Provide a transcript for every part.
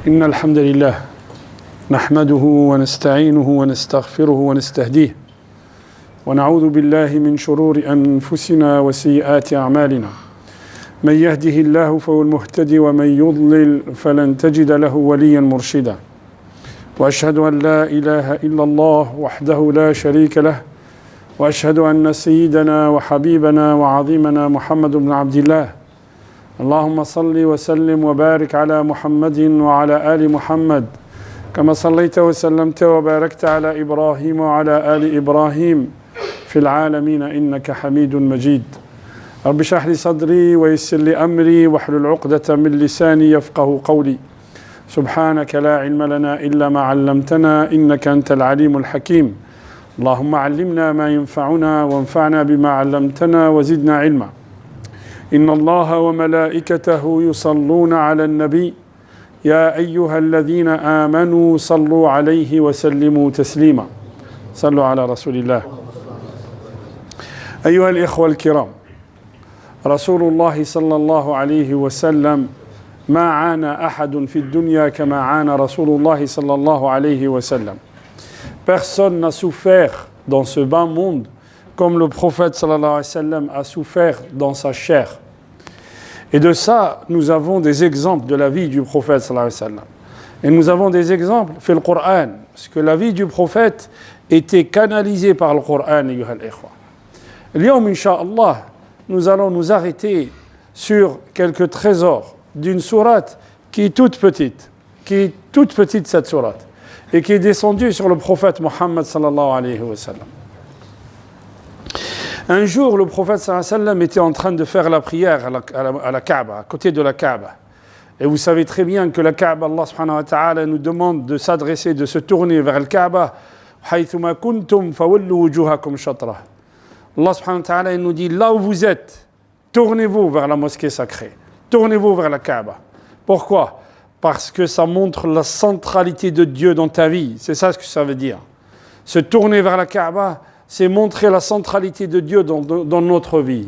إن الحمد لله نحمده ونستعينه ونستغفره ونستهديه ونعوذ بالله من شرور أنفسنا وسيئات أعمالنا من يهده الله فهو المهتدي ومن يضلل فلن تجد له وليا مرشدا وأشهد أن لا إله إلا الله وحده لا شريك له وأشهد أن سيدنا وحبيبنا وعظيمنا محمد بن عبد الله اللهم صل وسلم وبارك على محمد وعلى آل محمد كما صليت وسلمت وباركت على إبراهيم وعلى آل إبراهيم في العالمين إنك حميد مجيد رب اشرح لي صدري ويسر لي أمري واحلل عقدة من لساني يفقه قولي سبحانك لا علم لنا إلا ما علمتنا إنك أنت العليم الحكيم اللهم علمنا ما ينفعنا وانفعنا بما علمتنا وزدنا علما إن الله وملائكته يصلون على النبي يا أيها الذين آمنوا صلوا عليه وسلموا تسليما صلوا على رسول الله أيها الإخوة الكرام رسول الله صلى الله عليه وسلم ما عانى أحد في الدنيا كما عانى رسول الله صلى الله عليه وسلم. Personne n'a souffert dans ce bas monde comme le prophète sallallahu alayhi wa sallam a souffert dans sa chair. Et de ça, nous avons des exemples de la vie du prophète sallallahu alayhi wa sallam. Et nous avons des exemples fait le Coran, parce que la vie du prophète était canalisée par le Coran, ayyuha al-ikhwa. L'yawm, incha'Allah, nous allons nous arrêter sur quelques trésors d'une sourate qui est toute petite cette sourate, et qui est descendue sur le prophète Mohammed sallallahu alayhi wa sallam. Un jour, le prophète sallallahu alayhi wa sallam était en train de faire la prière à la Kaaba, à côté de la Kaaba. Et vous savez très bien que la Kaaba, Allah subhanahu wa ta'ala nous demande de s'adresser, de se tourner vers le Kaaba. حَيْثُمَا كُنْتُمْ فَوَلُّوا وُجُوهَكُمْ شَطْرَهُ. Allah subhanahu wa ta'ala nous dit, là où vous êtes, tournez-vous vers la mosquée sacrée. Tournez-vous vers la Kaaba. Pourquoi ? Parce que ça montre la centralité de Dieu dans ta vie. C'est ça ce que ça veut dire. Se tourner vers la Kaaba, c'est montrer la centralité de Dieu dans notre vie.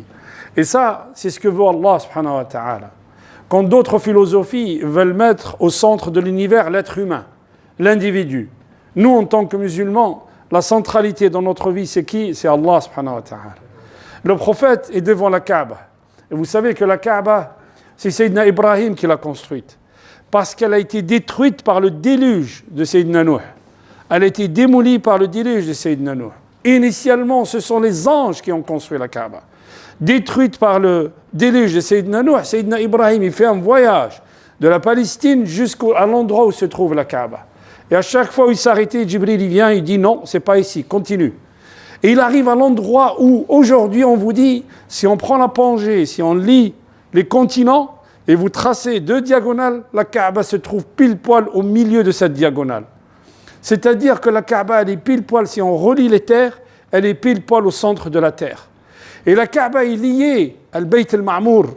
Et ça, c'est ce que veut Allah subhanahu wa ta'ala. Quand d'autres philosophies veulent mettre au centre de l'univers l'être humain, l'individu. Nous, en tant que musulmans, la centralité dans notre vie, c'est qui ? C'est Allah subhanahu wa ta'ala. Le prophète est devant la Kaaba. Et vous savez que la Kaaba, c'est Sayyidina Ibrahim qui l'a construite. Parce qu'elle a été détruite par le déluge de Sayyidina Nuh. Elle a été démolie par le déluge de Sayyidina Nuh. Initialement, ce sont les anges qui ont construit la Kaaba. Détruite par le déluge de Sayyidina Nuh, Sayyidina Ibrahim, il fait un voyage de la Palestine jusqu'à l'endroit où se trouve la Kaaba. Et à chaque fois où il s'arrêtait, Jibril il vient, il dit non, c'est pas ici, continue. Et il arrive à l'endroit où aujourd'hui on vous dit, si on prend la Pangée, si on lit les continents et vous tracez 2 diagonales, la Kaaba se trouve pile poil au milieu de cette diagonale. C'est-à-dire que la Kaaba, elle est pile poil, si on relie les terres, elle est pile poil au centre de la terre. Et la Kaaba est liée à Al-Bayt al-Ma'mour.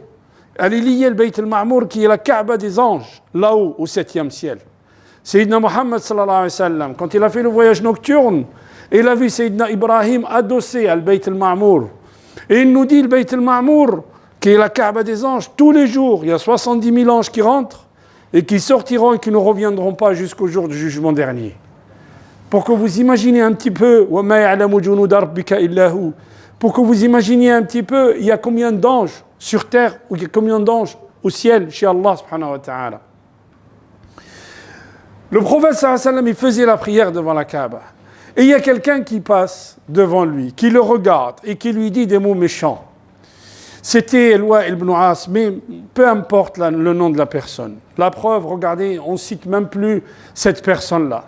Elle est liée à Al-Bayt al-Ma'mour qui est la Kaaba des anges, là-haut, au 7e ciel. Sayyidina Muhammad sallallahu alayhi wa sallam, quand il a fait le voyage nocturne, il a vu Sayyidina Ibrahim adossé à Al-Bayt al-Ma'mour. Et il nous dit, le Bayt al-Ma'mour, qui est la Kaaba des anges, tous les jours, il y a 70 000 anges qui rentrent et qui sortiront et qui ne reviendront pas jusqu'au jour du jugement dernier. Pour que vous imaginez un petit peu, pour que vous imaginiez un petit peu, il y a combien d'anges sur terre ou il y a combien d'anges au ciel chez Allah subhanahu wa ta'ala. Le prophète sallallahu alayhi wa sallam, il faisait la prière devant la Kaaba. Et il y a quelqu'un qui passe devant lui, qui le regarde et qui lui dit des mots méchants. C'était Elwa ibn As, mais peu importe le nom de la personne. La preuve, regardez, on ne cite même plus cette personne-là.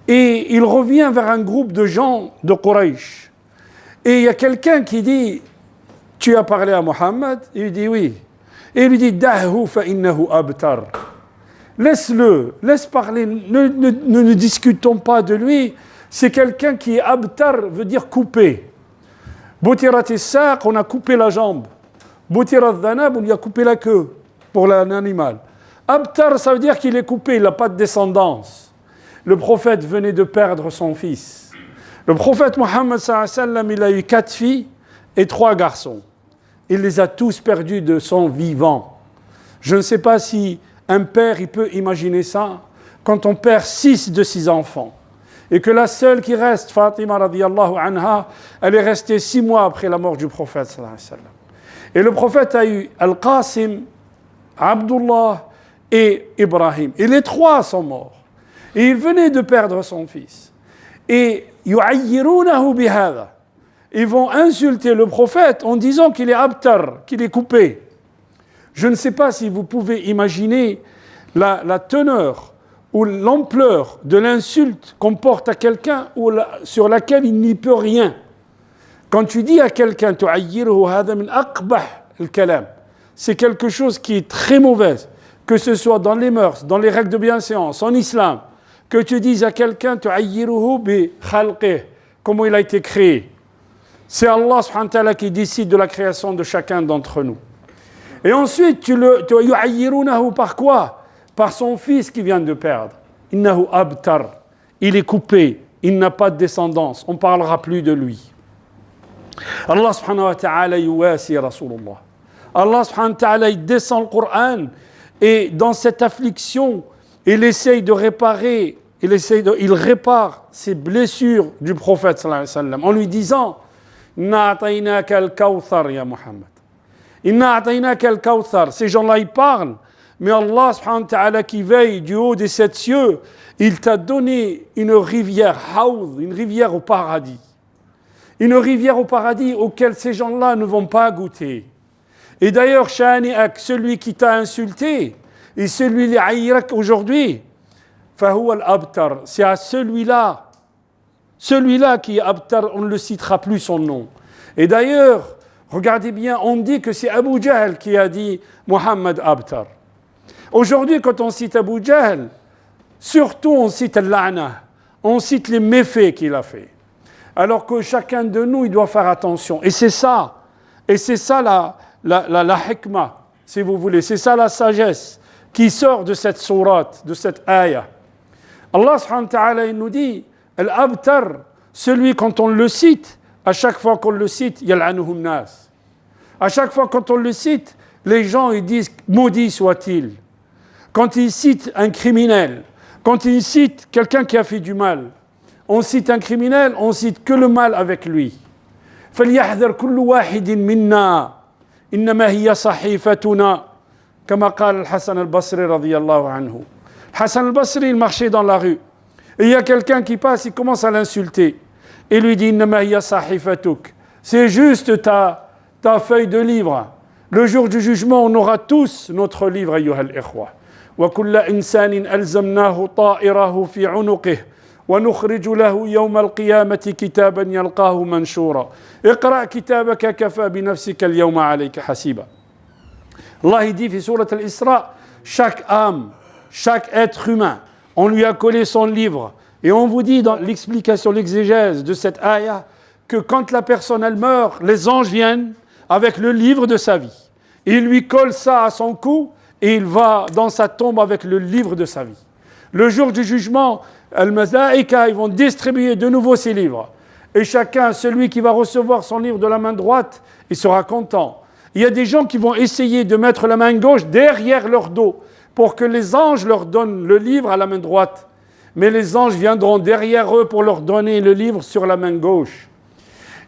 Et il revient vers un groupe de gens de Quraysh. Et il y a quelqu'un qui dit, tu as parlé à Mohammed ? Il dit oui. Et il lui dit, Da'hu fa innahu abtar. Laisse-le, laisse parler, ne discutons pas de lui. C'est quelqu'un qui est abtar, veut dire couper. Boutirat as-saq, on a coupé la jambe. Boutirat dhanab, on lui a coupé la queue pour l'animal. Abtar, ça veut dire qu'il est coupé, il n'a pas de descendance. Le prophète venait de perdre son fils. Le prophète Mohammed sallallahu alayhi wa sallam, il a eu 4 filles et 3 garçons. Il les a tous perdus de son vivant. Je ne sais pas si Un père, il peut imaginer ça quand on perd 6 de ses enfants. Et que la seule qui reste, Fatima radiyallahu anha, elle est restée 6 mois après la mort du prophète sallallahu alayhi wa sallam. Et le prophète a eu Al-Qasim, Abdullah et Ibrahim. Et les 3 sont morts. Et il venait de perdre son fils. Et yu'ayyirunahu bihadha. Ils vont insulter le prophète en disant qu'il est abtar, qu'il est coupé. Je ne sais pas si vous pouvez imaginer la teneur ou l'ampleur de l'insulte qu'on porte à quelqu'un sur laquelle il n'y peut rien. Quand tu dis à quelqu'un tu'ayyiruhu hadha min aqbah al-kalam, c'est quelque chose qui est très mauvais, que ce soit dans les mœurs, dans les règles de bienséance, en islam, que tu dises à quelqu'un tu'ayyiruhu bi khalqih, comment il a été créé. C'est Allah subhanahu wa ta'ala qui décide de la création de chacun d'entre nous. Et ensuite, tu yu'ayyirunahu par quoi? Par son fils qui vient de perdre. Innahu abtar. Il est coupé. Il n'a pas de descendance. On ne parlera plus de lui. Allah subhanahu wa ta'ala yuwasi Rasulullah. Allah subhanahu wa ta'ala il descend le Coran et dans cette affliction, il essaye de réparer, il répare ces blessures du prophète sallallahu alayhi wa sallam en lui disant Inna a'taynaka al-kawthar ya Muhammad. Inna a'taynaka al-kawthar. Ces gens-là ils parlent, mais Allah subhanahu wa ta'ala qui veille du haut des 7 cieux, il t'a donné une rivière, hawd, une rivière au paradis. Une rivière au paradis auquel ces gens-là ne vont pas goûter. Et d'ailleurs, shani'ak, celui qui t'a insulté, et celui qui aïrak aujourd'hui, fahuwa al-abtar, c'est à celui-là qui est abtar, on ne le citera plus son nom. Et d'ailleurs, regardez bien, on dit que c'est Abu Jahl qui a dit Muhammad abtar. Aujourd'hui, quand on cite Abu Jahl, surtout on cite al-la'na, on cite les méfaits qu'il a fait. Alors que chacun de nous, il doit faire attention. Et c'est ça la hikmah, si vous voulez. C'est ça la sagesse qui sort de cette sourate, de cette ayah. Allah subhanahu wa ta'ala, il nous dit, Al-Abtar, celui quand on le cite, à chaque fois qu'on le cite, yal'anuhum nas. À chaque fois quand on le cite, les gens ils disent, maudit soit-il. Quand ils citent un criminel, quand ils citent quelqu'un qui a fait du mal, on cite un criminel, on cite que le mal avec lui. فليحذر كل واحد منا إنما هي صحيفتنا كما قال الحسن البصري رضي الله عنه. Hassan al-Basri, il marchait dans la rue. Et il y a quelqu'un qui passe, il commence à l'insulter. Et lui dit إنما هي صحيفتك. C'est juste ta feuille de livre. Le jour du jugement, on aura tous notre livre, أيها الإخوة. وكل إنسان ألزمناه طائره في عنقه. ونخرج له يوم القيامة كتابا يلقاه منشورا اقرأ كتابك كفى بنفسك اليوم عليك حسيبا. Allah dit في سورة الإسراء, chaque âme, chaque être humain, on lui a collé son livre. Et on vous dit dans l'explication, l'exégèse de cette ayah, que quand la personne elle meurt, les anges viennent avec le livre de sa vie. Ils lui collent ça à son cou et il va dans sa tombe avec le livre de sa vie. Le jour du jugement, Al-Malaïka, ils vont distribuer de nouveau ces livres. Et chacun, celui qui va recevoir son livre de la main droite, il sera content. Il y a des gens qui vont essayer de mettre la main gauche derrière leur dos pour que les anges leur donnent le livre à la main droite. Mais les anges viendront derrière eux pour leur donner le livre sur la main gauche.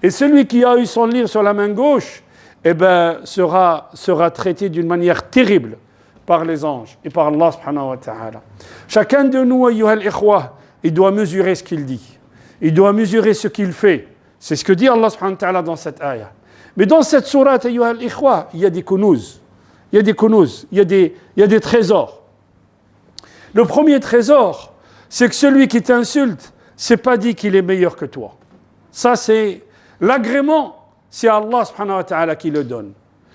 Et celui qui a eu son livre sur la main gauche, sera traité d'une manière terrible par les anges et par Allah subhanahu wa ta'ala. Chacun de nous, ayyuha al-ikhwa, il doit mesurer ce qu'il dit. Il doit mesurer ce qu'il fait. C'est ce que dit Allah subhanahu wa ta'ala dans cette ayah. Mais dans cette sourate, ayyuha al-ikhwa, il y a des kunuz. Il y a des kunuz, il y a des trésors. Le premier trésor, c'est que celui qui t'insulte, c'est pas dit qu'il est meilleur que toi. Ça, c'est l'agrément, c'est Allah subhanahu wa ta'ala qui le donne.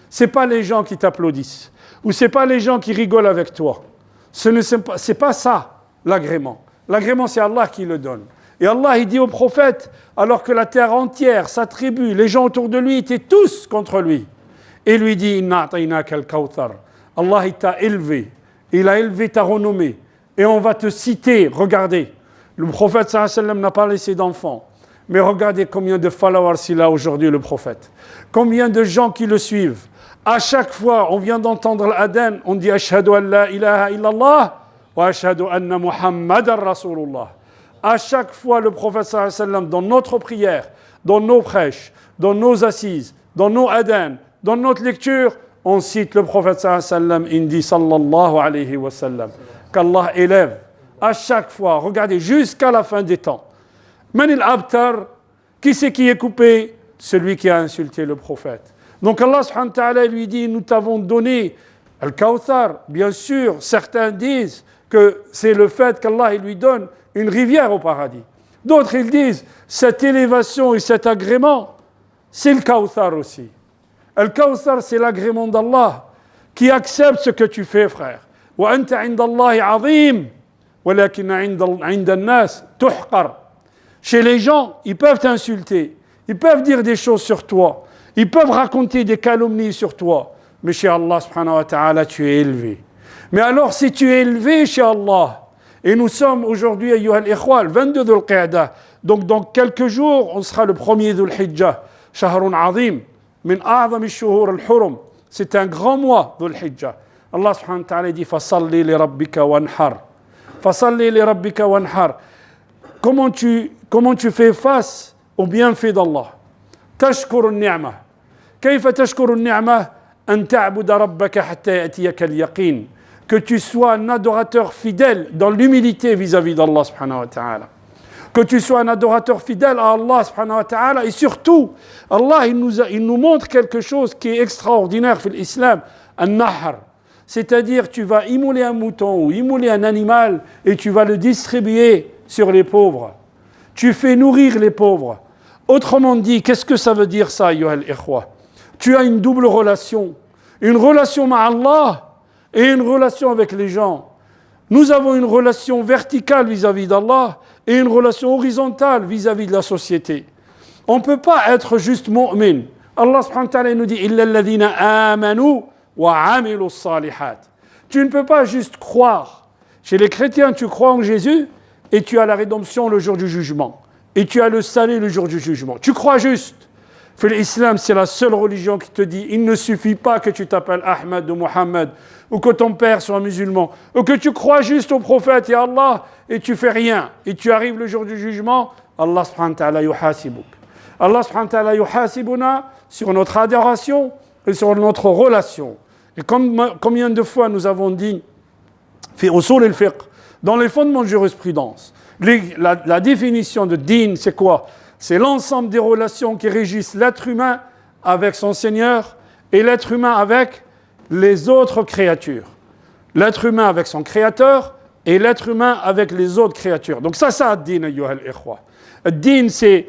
C'est pas les gens qui t'applaudissent. Ou c'est pas les gens qui rigolent avec toi. C'est pas ça, l'agrément. L'agrément, c'est Allah qui le donne. Et Allah, il dit au prophète, alors que la terre entière, sa tribu, les gens autour de lui étaient tous contre lui. Et lui dit, Inna a'taynaka al-kawthar. Allah, il t'a élevé. Il a élevé ta renommée. Et on va te citer, regardez. Le prophète sallallahu alayhi wa sallam n'a pas laissé d'enfants. Mais regardez combien de followers il a aujourd'hui, le prophète. Combien de gens qui le suivent. À chaque fois, on vient d'entendre l'adhan, on dit Ashhadu an la ilaha illallah wa ashhadu anna Muhammadan Rasulullah. À chaque fois, le prophète sallallahu alayhi wa sallam, dans notre prière, dans nos prêches, dans nos assises, dans nos adhan, dans notre lecture, on cite le prophète sallallahu alayhi wa sallam, il dit sallallahu alayhi wa sallam, qu'Allah élève à chaque fois, regardez, jusqu'à la fin des temps. Man al-abtar, qui c'est qui est coupé? Celui qui a insulté le prophète. Donc Allah subhanahu wa ta'ala lui dit, nous t'avons donné Al-Kawthar. Bien sûr, certains disent que c'est le fait qu'Allah lui donne une rivière au paradis. D'autres, ils disent, cette élévation et cet agrément, c'est le Kawthar aussi. Al-Kawthar, c'est l'agrément d'Allah qui accepte ce que tu fais, frère. Wa anta 'inda Allahi 'azim, walakin 'inda an-nas tuhqar. Chez les gens, ils peuvent t'insulter, ils peuvent dire des choses sur toi, ils peuvent raconter des calomnies sur toi, mais chez Allah subhanahu wa ta'ala, tu es élevé. Mais alors, si tu es élevé chez Allah, et nous sommes aujourd'hui, ayyuha al-ikhwa, le 22 Dhul Qa'dah, donc dans quelques jours, on sera le premier Dhul Hijjah, shahrun 'azim, min a'zam ash-shuhur al-hurum, c'est un grand mois Dhul Hijjah. Allah subhanahu wa ta'ala dit, fasalli li rabbika wanhar. Fasalli li rabbika wanhar. Comment tu fais face au bienfait d'Allah? Tashkuru an-ni'mah. Kayfa tashkuru an-ni'mah? An ta'buda rabbaka hatta ya'tiyaka al-yaqin. Que tu sois un adorateur fidèle dans l'humilité vis-à-vis d'Allah subhanahu wa ta'ala. Que tu sois un adorateur fidèle à Allah subhanahu wa ta'ala. Et surtout, Allah il nous montre quelque chose qui est extraordinaire dans l'islam. An-nahr. C'est-à-dire, tu vas immoler un mouton ou immoler un animal et tu vas le distribuer sur les pauvres. Tu fais nourrir les pauvres. Autrement dit, qu'est-ce que ça veut dire ça, ayyuha al-ikhwa? Tu as une double relation. Une relation avec Allah et une relation avec les gens. Nous avons une relation verticale vis-à-vis d'Allah et une relation horizontale vis-à-vis de la société. On ne peut pas être juste mu'min. Allah subhanahu wa ta'ala nous dit « Illa alladhina amanu wa amilu s-salihat » Tu ne peux pas juste croire. Chez les chrétiens, tu crois en Jésus et tu as la rédemption le jour du jugement. Et tu as le salut le jour du jugement. Tu crois juste. L'islam, c'est la seule religion qui te dit il ne suffit pas que tu t'appelles Ahmed ou Mohammed ou que ton père soit musulman ou que tu crois juste au prophète et à Allah et tu fais rien. Et tu arrives le jour du jugement, Allah subhanahu wa ta'ala yuhasibuk. Allah subhanahu wa ta'ala yuhasibuna sur notre adoration et sur notre relation. Et combien de fois nous avons dit fi usul al-fiqh, dans les fondements de jurisprudence, la définition de din, c'est quoi? C'est l'ensemble des relations qui régissent l'être humain avec son Seigneur et l'être humain avec les autres créatures. L'être humain avec son Créateur et l'être humain avec les autres créatures. Donc ça, din, ayyuha al-ikhwa. Din, c'est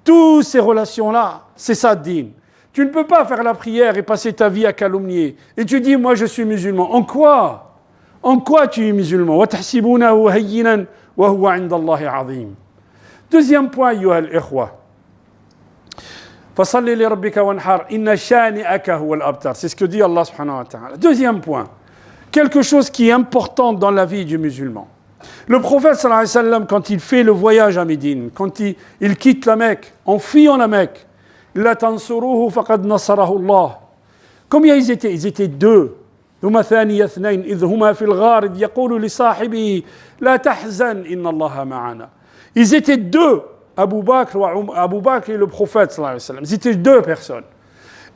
toutes ces relations-là, c'est ça, din. Tu ne peux pas faire la prière et passer ta vie à calomnier. Et tu dis, moi je suis musulman. En quoi? En quoi tu es musulman? وَتَحْسِبُونَهُ هَيِّنًا وَهُوَ عِنْدَ اللَّهِ عَظِيمٌ. Deuxième point, ayyuha al-ikhwa. فَصَلِّ لِرَبِّكَ وَانْحَرْ إِنَّ شَانِئَكَ هُوَ الْأَبْتَرُ. C'est ce que dit Allah subhanahu wa ta'ala. Deuxième point, quelque chose qui est important dans la vie du musulman. Le prophète sallallahu alayhi wa sallam, quand il fait le voyage à Médine, quand il quitte la Mecque, en fuyant la Mecque, la tansuruhu faqad nasarahu Allah. Combien ils étaient? Ils étaient deux. ثم ثاني اثنين إذ هما في الغار إذ يقول لصاحبه لا تحزن إن الله معنا. Ils étaient deux, Abu Bakr et le prophète sallallahu alayhi wa sallam. Ils étaient deux personnes.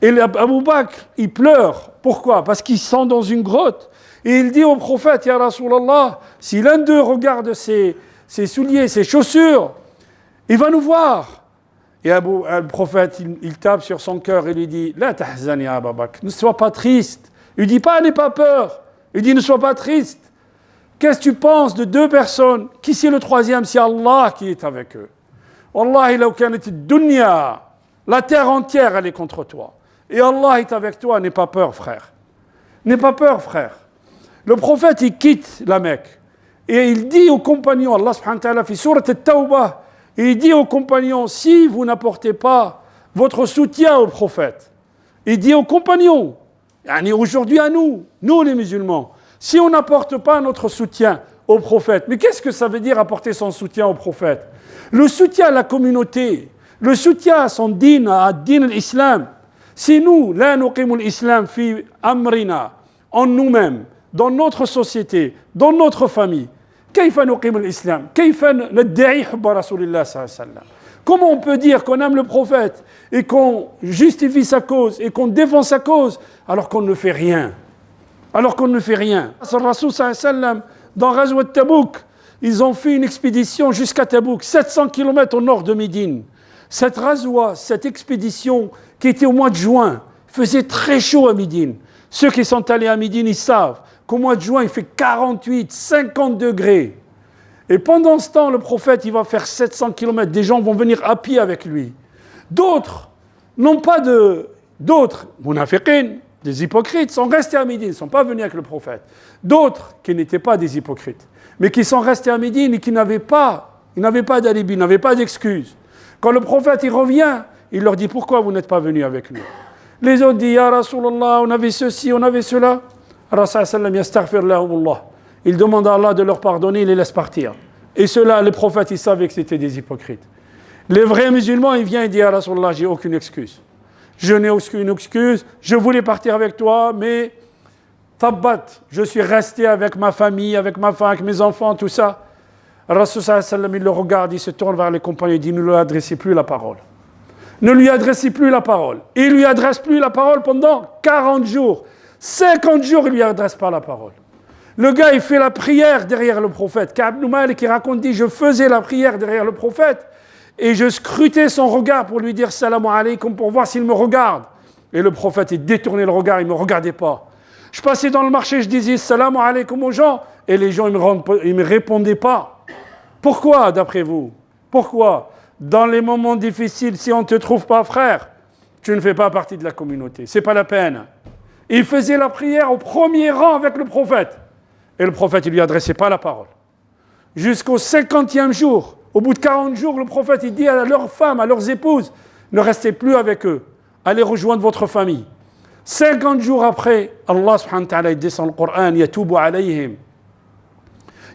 Et Abu Bakr, il pleure. Pourquoi? Parce qu'ils sont dans une grotte. Et il dit au prophète, Ya Rasulallah, si l'un d'eux regarde ses souliers, ses chaussures, il va nous voir. Et le prophète, il tape sur son cœur et lui dit, La tahzan ya Abu Bakr, ne sois pas triste. Il ne dit pas, n'aie pas peur. Il dit, ne sois pas triste. Qu'est-ce que tu penses de deux personnes? Qui c'est le troisième? C'est Allah qui est avec eux. Wallahi, law kanat ad-dunya, la terre entière, elle est contre toi. Et Allah est avec toi, n'aie pas peur, frère. N'aie pas peur, frère. Le prophète, il quitte la Mecque. Et il dit aux compagnons, Allah subhanahu wa ta'ala, fi surat at-Tawbah, il dit aux compagnons, si vous n'apportez pas votre soutien au prophète, il dit aux compagnons, aujourd'hui à nous les musulmans, si on n'apporte pas notre soutien au prophète. Mais qu'est-ce que ça veut dire apporter son soutien au prophète? Le soutien à la communauté, le soutien à son din, à din l'islam. Si nous, la nuqimu l'islam fi amrina, en nous-mêmes, dans notre société, dans notre famille, كيف نقيم الإسلام؟ كيف ندعي حب رسول الله صلى الله عليه وسلم؟ Comment on peut dire qu'on aime le prophète et qu'on justifie sa cause et qu'on défend sa cause alors qu'on ne fait rien? Alors qu'on ne fait rien. Le Rasoul sallallahu alayhi wa sallam, dans Ghazwat Tabouk, ils ont fait une expédition jusqu'à Tabouk, 700 km au nord de Médine. Cette Ghazwa, cette expédition qui était au mois de juin, faisait très chaud à Médine. Ceux qui sont allés à Médine, ils savent qu'au mois de juin, il fait 48, 50 degrés. Et pendant ce temps, le prophète, il va faire 700 km. Des gens vont venir à pied avec lui. D'autres, d'autres, munafiqin, des hypocrites, sont restés à Médine, ne sont pas venus avec le prophète. D'autres, qui n'étaient pas des hypocrites, mais qui sont restés à Médine et qui n'avaient pas d'alibi, n'avaient pas d'excuses. Quand le prophète, il revient, il leur dit, pourquoi vous n'êtes pas venus avec nous? Les autres disent, Ya Rasulallah, on avait ceci, on avait cela. Rasul sallam yastaghfir lahumullah. Il demande à Allah de leur pardonner, il les laisse partir. Et ceux-là, les prophètes, ils savaient que c'était des hypocrites. Les vrais musulmans, ils viennent et disent, Ya Rasulallah, j'ai aucune excuse. Je n'ai aucune excuse, je voulais partir avec toi, mais tabbat, je suis resté avec ma famille, avec ma femme, avec mes enfants, tout ça. Rasul sallam, il le regarde, il se tourne vers les compagnons, il dit, ne lui adressez plus la parole. Ne lui adressez plus la parole. Et il lui adresse plus la parole pendant 40 jours. 50 jours, il lui adresse pas la parole. Le gars, il fait la prière derrière le prophète. Ka'b ibn Malik qui raconte, dit, je faisais la prière derrière le prophète et je scrutais son regard pour lui dire salam alaykoum pour voir s'il me regarde. Et le prophète, il détournait le regard, il ne me regardait pas. Je passais dans le marché, je disais salam alaykoum aux gens et les gens, ils me répondaient pas. Pourquoi, d'après vous? Pourquoi? Dans les moments difficiles, si on ne te trouve pas frère, tu ne fais pas partie de la communauté. C'est pas la peine. Il faisait la prière au premier rang avec le prophète. Et le prophète, il ne lui adressait pas la parole. Jusqu'au 50e jour, au bout de 40 jours, le prophète, il dit à leurs femmes, à leurs épouses, ne restez plus avec eux. Allez rejoindre votre famille. 50 jours après, Allah subhanahu wa ta'ala, il descend le Coran, yatubu alayhim.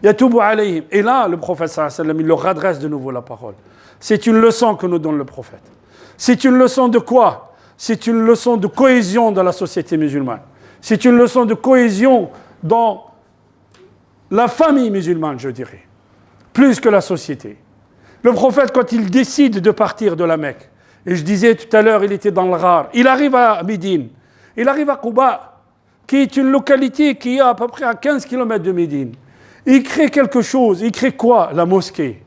Yatubu alayhim. Et là, le prophète sallallahu alayhi wa sallam, il leur adresse de nouveau la parole. C'est une leçon que nous donne le prophète. C'est une leçon de quoi? C'est une leçon de cohésion dans la société musulmane. C'est une leçon de cohésion dans la famille musulmane, je dirais, plus que la société. Le prophète, quand il décide de partir de la Mecque, et je disais tout à l'heure, il était dans le Ghar, il arrive à Médine, il arrive à Quba, qui est une localité qui est à peu près à 15 km de Médine. Il crée quelque chose, il crée quoi? La mosquée.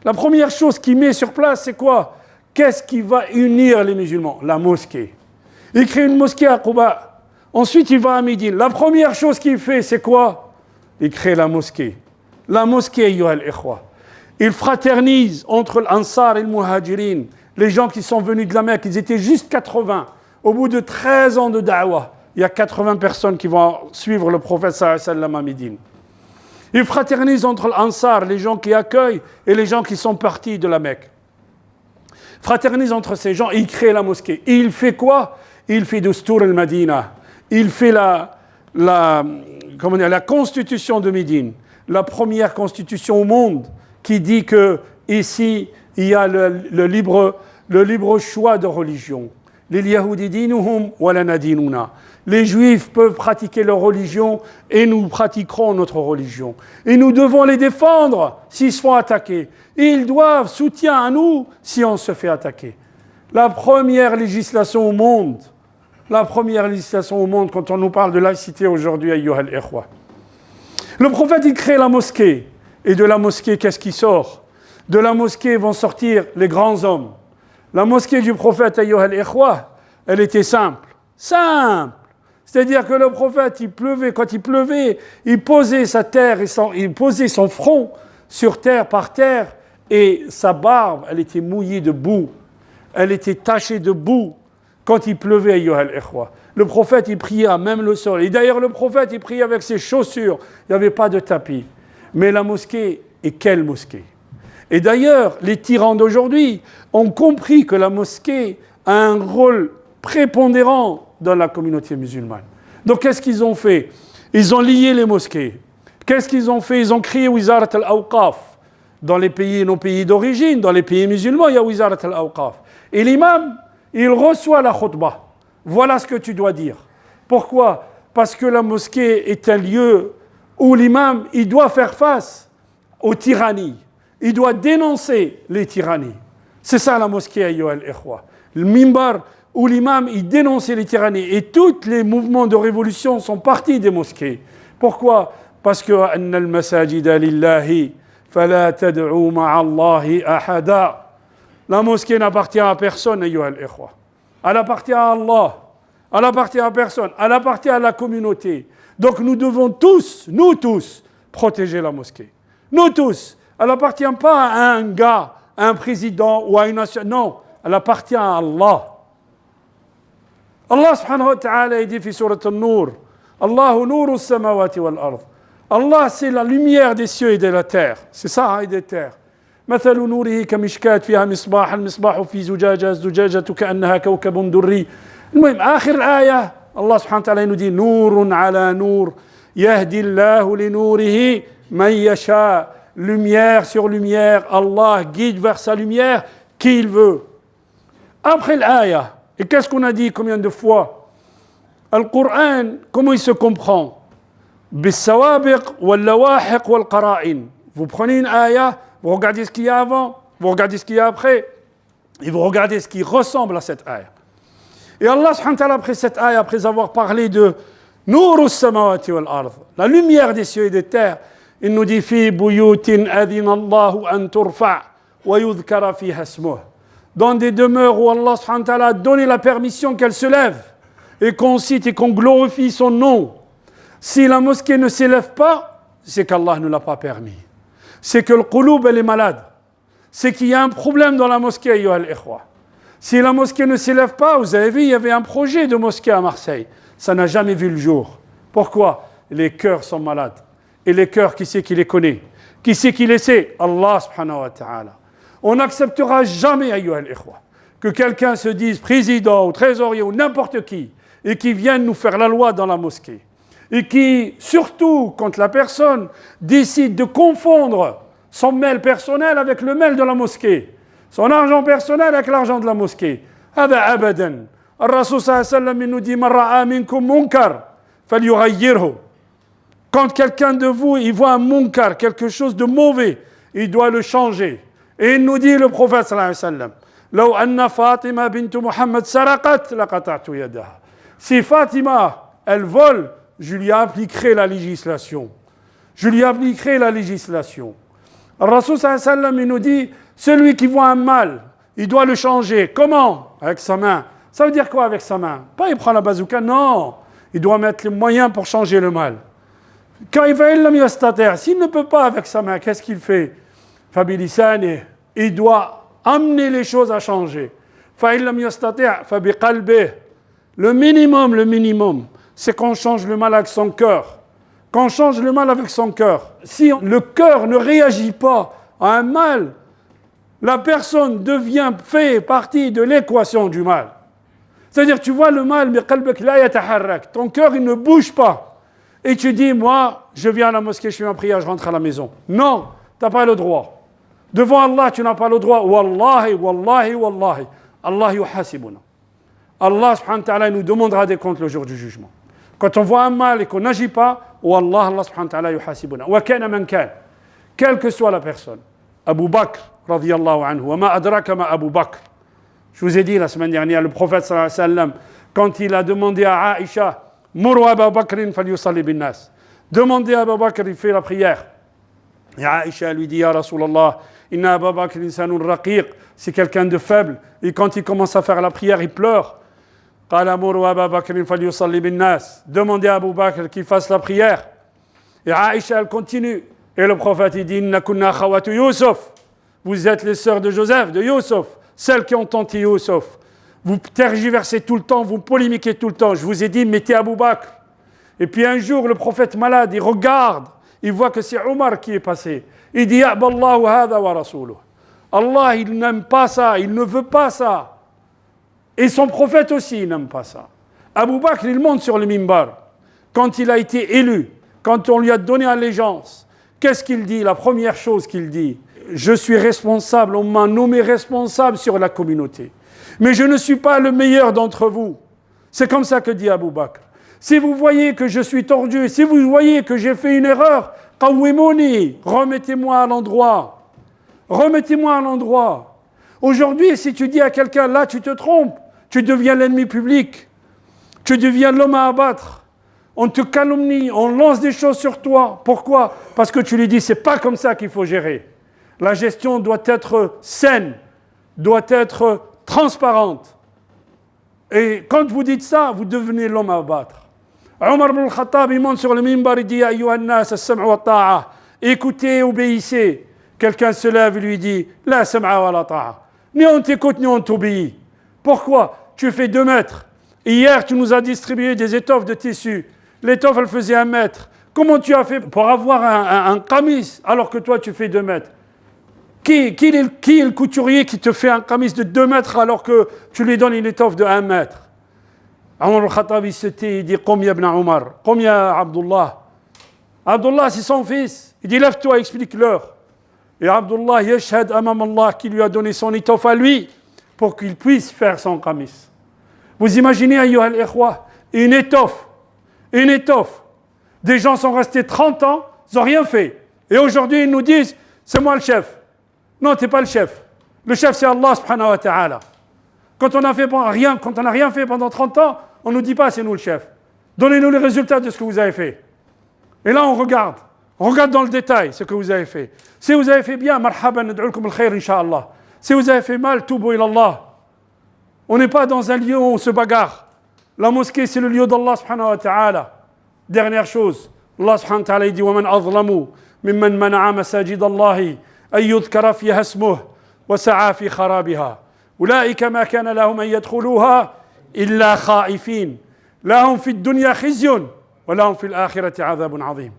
La première chose qu'il met sur place, c'est quoi? Qu'est-ce qui va unir les musulmans? La mosquée. Il crée une mosquée à Quba. Ensuite, il va à Médine. La première chose qu'il fait, c'est quoi? Il crée la mosquée. La mosquée, ayyuha al-ikhwa. Il fraternise entre l'Ansar et le Muhajirin. Les gens qui sont venus de la Mecque, ils étaient juste 80. Au bout de 13 ans de da'wah, il y a 80 personnes qui vont suivre le prophète sallallahu alayhi wa sallam à Médine. Il fraternise entre l'Ansar, les gens qui accueillent, et les gens qui sont partis de la Mecque. Fraternise entre ces gens et il crée la mosquée. Et il fait quoi? Il fait Dustour al-Madina. Il fait la constitution de Médine, la première constitution au monde qui dit que ici il y a le libre choix de religion. Les Yahudi dinuhum wa lana dinuna. Les Juifs peuvent pratiquer leur religion et nous pratiquerons notre religion. Et nous devons les défendre s'ils se font attaquer. Et ils doivent soutien à nous si on se fait attaquer. La première législation au monde quand on nous parle de laïcité aujourd'hui, ayyuha al-ikhwa. Le prophète, il crée la mosquée. Et de la mosquée, qu'est-ce qui sort? De la mosquée vont sortir les grands hommes. La mosquée du prophète, ayyuha al-ikhwa, elle était simple. Simple. C'est-à-dire que le prophète, quand il pleuvait, il posait sa terre il posait son front sur terre par terre et sa barbe, elle était mouillée de boue. Elle était tachée de boue quand il pleuvait, ayyuha al-ikhwa. Le prophète, il priait à même le sol. Et d'ailleurs, le prophète, il priait avec ses chaussures. Il n'y avait pas de tapis. Mais la mosquée, et quelle mosquée? Et d'ailleurs, les tyrans d'aujourd'hui ont compris que la mosquée a un rôle prépondérant dans la communauté musulmane. Donc, qu'est-ce qu'ils ont fait? Ils ont lié les mosquées. Qu'est-ce qu'ils ont fait? Ils ont créé Wizarat al-Awqaf. Dans les pays, nos pays d'origine, dans les pays musulmans, il y a Wizarat al-Awqaf. Et l'imam, il reçoit la khutbah. Voilà ce que tu dois dire. Pourquoi? Parce que la mosquée est un lieu où l'imam, il doit faire face aux tyrannies. Il doit dénoncer les tyrannies. C'est ça la mosquée, ayyuha al-ikhwa. Le mimbar où l'imam, il dénonçait les tyrannies. Et tous les mouvements de révolution sont partis des mosquées. Pourquoi? Parce que « Anna al-masajida lillahi fala tad'u ma'a Allahi ahada » La mosquée n'appartient à personne, ayyuha al-ikhwa. Elle appartient à Allah. Elle appartient à personne. Elle appartient à la communauté. Donc nous devons tous, nous tous, protéger la mosquée. Nous tous. Elle n'appartient pas à un gars, à un président ou à une nation. Non, elle appartient à Allah. Allah subhanahu wa ta'ala dit في سورة النور الله نور السماوات والأرض. Allah, c'est la lumière des cieux et de la terre. C'est ça, et des terres. مثل نوره كمشكاة فيها مصباح المصباح في زجاجة الزجاجة كأنها كوكب دري. المهم آخر الآية الله سبحانه وتعالى nous dit نور على نور يهدي الله لنوره من يشاء. Lumière sur lumière, Allah guide vers sa lumière qui il veut. Après l'ayah, et qu'est-ce qu'on a dit combien de fois? Al-Qur'an, comment il se comprend? بالسوابق واللواحق والقرائن. Vous prenez une ayah, vous regardez ce qu'il y a avant, vous regardez ce qu'il y a après, et vous regardez ce qui ressemble à cette ayah. Et Allah subhanahu wa ta'ala, après cette ayah, après avoir parlé de Nourus samawati wal ard, la lumière des cieux et des terres, il nous dit fi buyutin adina Allahu an turfa wa yudhkara fiha ismuh. Dans des demeures où Allah subhanahu wa ta'ala a donné la permission qu'elle se lève et qu'on cite et qu'on glorifie son nom. Si la mosquée ne s'élève pas, c'est qu'Allah ne l'a pas permis. C'est que le qulub elle est malade. C'est qu'il y a un problème dans la mosquée, ayyuha al-ikhwa. Si la mosquée ne s'élève pas, vous avez vu, il y avait un projet de mosquée à Marseille. Ça n'a jamais vu le jour. Pourquoi? Les cœurs sont malades. Et les cœurs, qui c'est qui les connaît? Qui c'est qui les sait? Allah subhanahu wa ta'ala. On n'acceptera jamais, ayyuha al-ikhwa, que quelqu'un se dise président ou trésorier ou n'importe qui et qui vienne nous faire la loi dans la mosquée. Et qui, surtout quand la personne décide de confondre son mail personnel avec le mail de la mosquée, son argent personnel avec l'argent de la mosquée. هذا أبدا. الرسول صلى الله عليه وسلم nous dit من رأى منكم منكر فليغيره. Quand quelqu'un de vous, il voit un munkar, quelque chose de mauvais, il doit le changer. Et il nous dit le prophète sallallahu alayhi wa sallam, لو أن فاطمة بنت محمد سرقت لقطعت يدها. Si Fatima, elle vole, je lui appliquerai la législation. Je lui appliquerai la législation. Le Rasul sallallahu alayhi wa sallam, il nous dit, celui qui voit un mal, il doit le changer. Comment? Avec sa main. Ça veut dire quoi avec sa main? Pas il prend la bazooka, non. Il doit mettre les moyens pour changer le mal. Quand il va s'il ne peut pas avec sa main, qu'est-ce qu'il fait? Fabilisani, il doit amener les choses à changer. Le minimum, c'est qu'on change le mal avec son cœur. Qu'on change le mal avec son cœur. Si le cœur ne réagit pas à un mal, la personne fait partie de l'équation du mal. C'est-à-dire, tu vois le mal, mais ton cœur, il ne bouge pas. Et tu dis, moi, je viens à la mosquée, je fais ma prière, je rentre à la maison. Non, tu n'as pas le droit. Devant Allah, tu n'as pas le droit. Wallahi, wallahi, wallahi. Allah yuhasibuna. Allah subhanahu wa ta'ala nous demandera des comptes le jour du jugement. Quand on voit un mal et qu'on n'agit pas, wallah, Allah subhanahu wa ta'ala yuhasibuna. Wa kana man kan. Quelle que soit la personne. Abu Bakr, radiyallahu anhu. Wa ma adraka ma Abu Bakr. Je vous ai dit la semaine dernière, le prophète sallallahu alayhi wa sallam, quand il a demandé à Aïcha, Muru Abu Bakrin falyusalli bin nas. Demandez à Abu Bakr, il fait la prière. Et Aïcha lui dit, Ya Rasulallah, inna Abu Bakr insanun raqiq, c'est quelqu'un de faible. Et quand il commence à faire la prière, il pleure. Qala muru Abu Bakrin falyusalli bin nas. Demandez à Abu Bakr qu'il fasse la prière. Et Aïcha, elle continue. Et le prophète, il dit, inna kunna khawatu Yusuf. Vous êtes les sœurs de Joseph, de Yusuf, celles qui ont tenté Yusuf. Vous tergiversez tout le temps, vous polémiquez tout le temps. Je vous ai dit, mettez Abu Bakr. Et puis un jour, le prophète malade, il regarde, il voit que c'est Omar qui est passé. Il dit, Ya'ballahu hadha wa rasuluh. Allah, il n'aime pas ça, il ne veut pas ça. Et son prophète aussi, il n'aime pas ça. Abu Bakr, il monte sur le mimbar. Quand il a été élu, quand on lui a donné allégeance, qu'est-ce qu'il dit? La première chose qu'il dit, je suis responsable, on m'a nommé responsable sur la communauté. Mais je ne suis pas le meilleur d'entre vous. C'est comme ça que dit Abu Bakr. Si vous voyez que je suis tordu, si vous voyez que j'ai fait une erreur, qawwimuni, remettez-moi à l'endroit. Remettez-moi à l'endroit. Aujourd'hui, si tu dis à quelqu'un, là tu te trompes, tu deviens l'ennemi public, tu deviens l'homme à abattre. On te calomnie, on lance des choses sur toi. Pourquoi? Parce que tu lui dis, c'est pas comme ça qu'il faut gérer. La gestion doit être saine, doit être transparente. Et quand vous dites ça, vous devenez l'homme à abattre. Omar ibn al-Khattab, il monte sur le mimbar, il dit, Ayyuhan nas, as-sam'a wa ta'a. Écoutez, obéissez. Quelqu'un se lève et lui dit, la sam'a wa la ta'a. Ni on t'écoute, ni on t'obéit. Pourquoi? Tu fais 2 mètres. Hier, tu nous as distribué des étoffes de tissu. L'étoffe, elle faisait 1 mètre. Comment tu as fait pour avoir un qamis alors que toi, tu fais 2 mètres? Qui est le couturier qui te fait un qamis de 2 mètres alors que tu lui donnes une étoffe de 1 mètre? Omar al-Khattab, il se tait, il dit, Qom ya ibn Omar, Qom ya Abdullah. Abdullah, c'est son fils. Il dit, lève-toi, explique-leur. Et Abdullah, yashhad amam Allah, qui lui a donné son étoffe à lui pour qu'il puisse faire son qamis. Vous imaginez, ayyuha al-ikhwa, une étoffe. Des gens sont restés 30 ans, ils n'ont rien fait. Et aujourd'hui, ils nous disent, c'est moi le chef. Non, tu n'es pas le chef. Le chef, c'est Allah subhanahu wa ta'ala. Quand on n'a rien fait pendant 30 ans, on ne nous dit pas, c'est nous le chef. Donnez-nous les résultats de ce que vous avez fait. Et là, on regarde dans le détail ce que vous avez fait. Si vous avez fait bien, marhaban, nad'oukum al-khair, incha'Allah. Si vous avez fait mal, toubu ilallah. On n'est pas dans un lieu où on se bagarre. La mosquée, c'est le lieu d'Allah subhanahu wa ta'ala. Dernière chose, Allah subhanahu wa ta'ala dit وَمَنْ أَظْلَمُوا مِمَّنْ مَنَعَ مَسَاجِدَ اللَّهِ أَنْ يُذْكَرَ فِيهَا اسْمُهُ وَسَعَى فِي خَرَابِهَا أُولَٰئِكَ مَا كَانَ لَهُمْ أَنْ يَدْخُلُوهَا إِلَّا خَائِفِينَ لَهُمْ فِي الدُّنْيا خِزْيٌ وَلَهُمْ فِي الْآخِرَةِ عَذَابٌ عَظِيمٌ.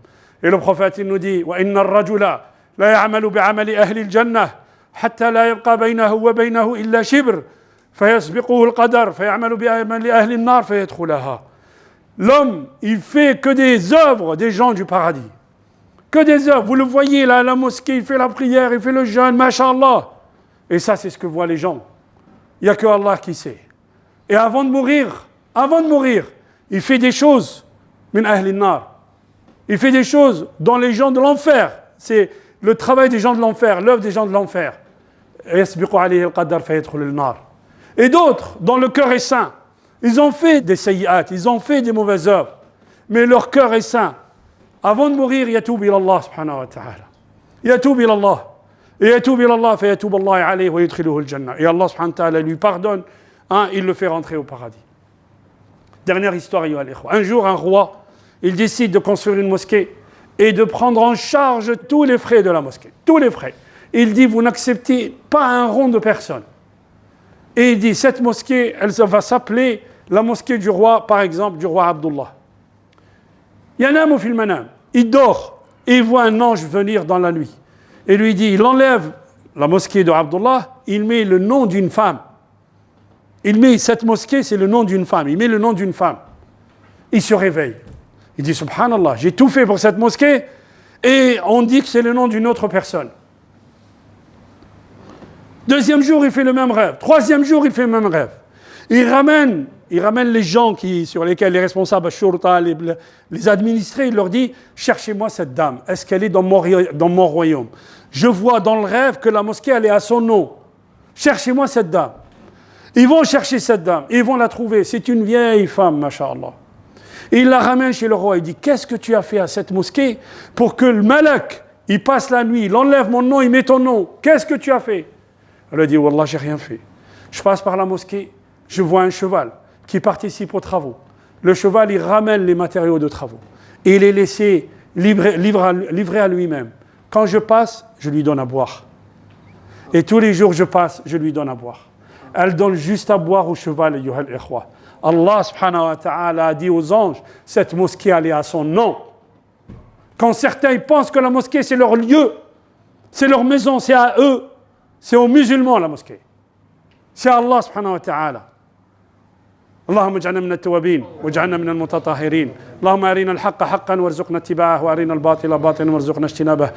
Et le prophète il nous dit وَإِنَّ الرَّجُلَ لَا يَعْمَلُ بِعَمَلِ أَهْلِ الْجَنَّةِ حَتَّى لَا يَبْقَى بَيْنَهُ وَبَيْنَهُ إِلَّا شِبْرٌ فيسبقه القدر فيعمل بعمل أهل النار فيدخلها. L'homme, il fait que des œuvres des gens du paradis. Que des œuvres. Vous le voyez là à la mosquée, il fait la prière, il fait le jeûne, masha'Allah. Et ça, c'est ce que voient les gens. Il n'y a que Allah qui sait. Et avant de mourir, il fait des choses, min ahli nar. Il fait des choses dans les gens de l'enfer. C'est le travail des gens de l'enfer, l'œuvre des gens de l'enfer. يسبق عليه القدر فيدخل النار. Et d'autres, dont le cœur est saint, ils ont fait des sayyi'at, ils ont fait des mauvaises œuvres, mais leur cœur est saint. Avant de mourir, yatoub ila Allah subhanahu wa ta'ala. Yatoub ila Allah. Et yatoub ila Allah, fa yatoub Allah alayhi wa yudkhiluhu al-jannah. Et Allah subhanahu wa ta'ala lui pardonne, il le fait rentrer au paradis. Dernière histoire, ayyuha al-ikhwa. Un jour, un roi, il décide de construire une mosquée et de prendre en charge tous les frais de la mosquée. Tous les frais. Il dit, vous n'acceptez pas un rond de personne. Et il dit, cette mosquée, elle va s'appeler la mosquée du roi, par exemple, du roi Abdullah. Yanamu fil manam. Il dort et il voit un ange venir dans la nuit. Et lui dit, il enlève la mosquée de Abdullah, il met le nom d'une femme. Il met cette mosquée, c'est le nom d'une femme. Il met le nom d'une femme. Il se réveille. Il dit, subhanallah, j'ai tout fait pour cette mosquée et on dit que c'est le nom d'une autre personne. Deuxième jour, il fait le même rêve. Troisième jour, il fait le même rêve. Il ramène les gens sur lesquels les responsables, les administrés, il leur dit, cherchez-moi cette dame. Est-ce qu'elle est dans mon royaume? Je vois dans le rêve que la mosquée, elle est à son nom. Cherchez-moi cette dame. Ils vont chercher cette dame. Ils vont la trouver. C'est une vieille femme, masha'Allah. Il la ramène chez le roi. Il dit, qu'est-ce que tu as fait à cette mosquée pour que le malak, il passe la nuit, il enlève mon nom, il met ton nom. Qu'est-ce que tu as fait? Elle a dit, Wallah, j'ai rien fait. Je passe par la mosquée, je vois un cheval qui participe aux travaux. Le cheval, il ramène les matériaux de travaux. Et il est laissé livré à lui-même. Quand je passe, je lui donne à boire. Et tous les jours, je passe, je lui donne à boire. Elle donne juste à boire au cheval, ayyuha al-ikhwa. Allah subhanahu wa ta'ala a dit aux anges, cette mosquée, elle est à son nom. Quand certains ils pensent que la mosquée, c'est leur lieu, c'est leur maison, c'est à eux. C'est aux musulmans la mosquée. C'est Allah subhanahu wa ta'ala. اللهم اجعلنا من التوابين واجعلنا من المتطهرين. اللهم أرنا الحق حقا وارزقنا اتباعه وأرنا الباطل باطلا وارزقنا اجتنابه.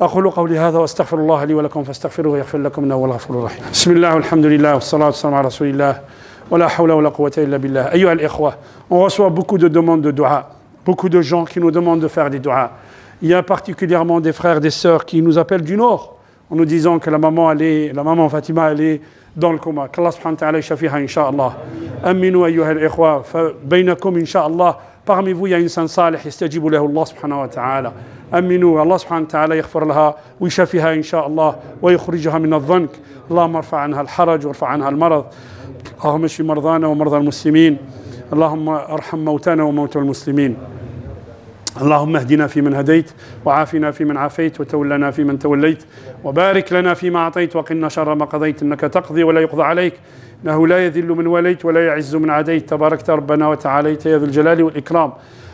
أقول قولي هذا وأستغفر الله لي ولكم فاستغفروه يغفر لكم إنه هو الغفور الرحيم. بسم الله والحمد لله والصلاة والسلام على رسول الله ولا حول ولا قوة إلا بالله. أيها الإخوة, on reçoit beaucoup de demandes de dua, beaucoup de gens qui nous demandent de faire des duas. Il y a particulièrement des frères et des sœurs qui nous appellent du nord en nous disant que la maman Fatima, elle est dans le coma. Qu'Allah subhanahu wa ta'ala shafiha insha'Allah. Aminu ayyuha al-ikhwa, baynakum insha'Allah. Parmi vous, il y a une sainte salih, yastajibu lahu Allah subhanahu wa ta'ala. أمنوا الله سبحانه وتعالى يغفر لها ويشفيها إن شاء الله ويخرجها من الضنك. اللهم ارفع عنها الحرج وارفع عنها المرض. اللهم اشف مرضانا ومرضى المسلمين. اللهم ارحم موتانا وموتى المسلمين. اللهم اهدنا فيمن هديت وعافنا فيمن عافيت وتولنا فيمن توليت وبارك لنا فيما أعطيت وقنا شر ما قضيت إنك تقضي ولا يقضى عليك إنه لا يذل من وليت ولا يعز من عاديت تباركت ربنا وتعاليت يا ذو الجلال والإكرام.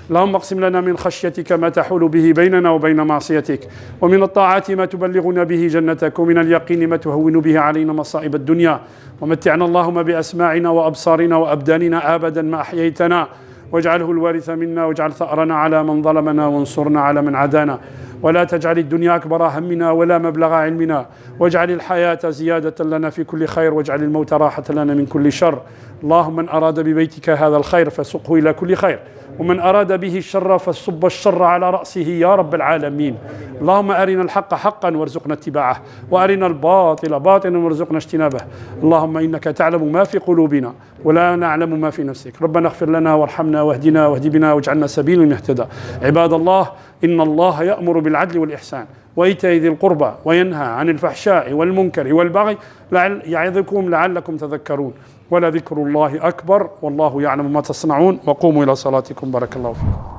اللهم اقسم لنا من خشيتك ما تحول به بيننا وبين معصيتك ومن الطاعات ما تبلغنا به جنتك ومن اليقين ما تهون به علينا مصائب الدنيا ومتعنا اللهم بأسماعنا وأبصارنا وأبداننا أبدا ما أحييتنا واجعله الوارث منا واجعل ثأرنا على من ظلمنا وانصرنا على من عادانا ولا تجعل الدنيا أكبر همنا ولا مبلغ علمنا واجعل الحياة زيادة لنا في كل خير واجعل الموت راحة لنا من كل شر. اللهم من أراد ببيتك هذا الخير فسقه إلى كل خير ومن أراد به الشر فصب الشر على رأسه يا رب العالمين. اللهم أرنا الحق حقا وارزقنا اتباعه وأرنا الباطل باطلا وارزقنا اجتنابه. اللهم إنك تعلم ما في قلوبنا ولا نعلم ما في نفسك. ربنا اغفر لنا وارحمنا واهدنا واهد بنا واجعلنا سبيلا مهتدى. عباد الله, إن الله يأمر بالعدل والإحسان وإيتاء ذي القربى وينهى عن الفحشاء والمنكر والبغي يعظكم لعلكم تذكرون. ولذكر الله أكبر والله يعلم ما تصنعون. وقوموا إلى صلاتكم بارك الله فيكم.